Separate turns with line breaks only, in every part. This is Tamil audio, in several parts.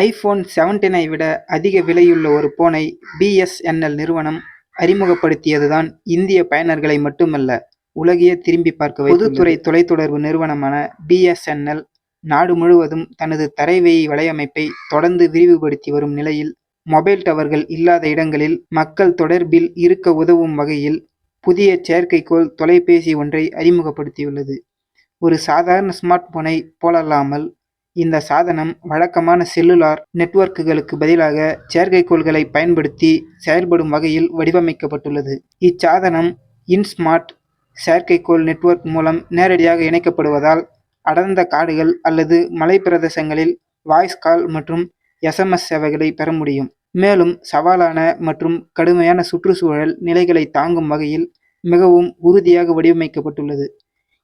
ஐபோன் 17 விட அதிக விலையுள்ள ஒரு போனை பிஎஸ்என்எல் நிறுவனம் அறிமுகப்படுத்தியதுதான் இந்திய பயனர்களை மட்டுமல்ல, உலகையே திரும்பி பார்க்க வைத்துள்ளது. பொதுத்துறை தொலைத்தொடர்பு நிறுவனமான பிஎஸ்என்எல் நாடு முழுவதும் தனது தரைவழி வலையமைப்பை தொடர்ந்து விரிவுபடுத்தி வரும் நிலையில், மொபைல் டவர்கள் இல்லாத இடங்களில் மக்கள் தொடர்பில் இருக்க உதவும் வகையில் புதிய செயற்கைக்கோள் தொலைபேசி ஒன்றை அறிமுகப்படுத்தியுள்ளது. ஒரு சாதாரண ஸ்மார்ட் போனை போலல்லாமல் இந்த சாதனம் வழக்கமான செல்லுலார் நெட்வொர்க்குகளுக்கு பதிலாக செயற்கைக்கோள்களை பயன்படுத்தி செயல்படும் வகையில் வடிவமைக்கப்பட்டுள்ளது. இச்சாதனம் இன்ஸ்மார்ட் செயற்கைக்கோள் நெட்வொர்க் மூலம் நேரடியாக இணைக்கப்படுவதால் அடர்ந்த காடுகள் அல்லது மலைப்பிரதேசங்களில் வாய்ஸ் கால் மற்றும் எஸ்எம்எஸ் சேவைகளை பெற முடியும். மேலும் சவாலான மற்றும் கடுமையான சுற்றுச்சூழல் நிலைகளை தாங்கும் வகையில் மிகவும் உறுதியாக வடிவமைக்கப்பட்டுள்ளது.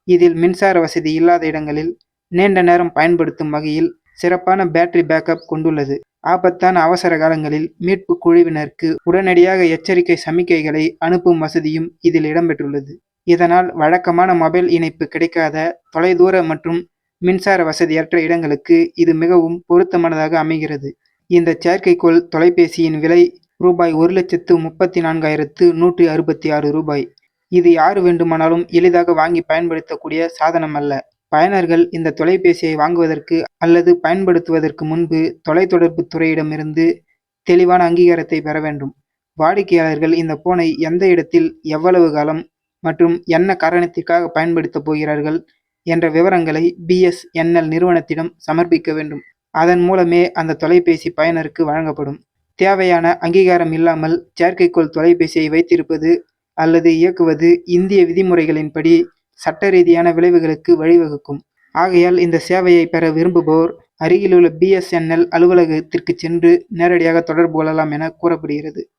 இதில் மின்சார வசதி இல்லாத இடங்களில் நீண்ட நேரம் பயன்படுத்தும் வகையில் சிறப்பான பேட்டரி பேக்கப் கொண்டுள்ளது. ஆபத்தான அவசர காலங்களில் மீட்பு குழுவினருக்கு உடனடியாக எச்சரிக்கை சமிக்கைகளை அனுப்பும் வசதியும் இதில் இடம்பெற்றுள்ளது. இதனால் வழக்கமான மொபைல் இணைப்பு கிடைக்காத தொலைதூர மற்றும் மின்சார வசதியற்ற இடங்களுக்கு இது மிகவும் பொருத்தமானதாக அமைகிறது. இந்த செயற்கைக்கோள் தொலைபேசியின் விலை ரூபாய் 1,34,166 ரூபாய். இது யார் வேண்டுமானாலும் எளிதாக வாங்கி பயன்படுத்தக்கூடிய சாதனம் அல்ல. பயனர்கள் இந்த தொலைபேசியை வாங்குவதற்கு அல்லது பயன்படுத்துவதற்கு முன்பு தொலைத்தொடர்பு துறையிடமிருந்து தெளிவான அங்கீகாரத்தை பெற வேண்டும். வாடிக்கையாளர்கள் இந்த போனை எந்த இடத்தில், எவ்வளவு காலம் மற்றும் என்ன காரணத்திற்காக பயன்படுத்தப் போகிறார்கள் என்ற விவரங்களை பிஎஸ்என்எல் நிறுவனத்திடம் சமர்ப்பிக்க வேண்டும். அதன் மூலமே அந்த தொலைபேசி பயனருக்கு வழங்கப்படும். தேவையான அங்கீகாரம் இல்லாமல் செயற்கைக்கோள் தொலைபேசியை வைத்திருப்பது அல்லது இயக்குவது இந்திய விதிமுறைகளின்படி சட்ட ரீதியான விளைவுகளுக்கு வழிவகுக்கும். ஆகையால் இந்த சேவையை பெற விரும்புவோர் அருகிலுள்ள பிஎஸ்என்எல் அலுவலகத்திற்கு சென்று நேரடியாக தொடர்பு கொள்ளலாம் என கூறப்படுகிறது.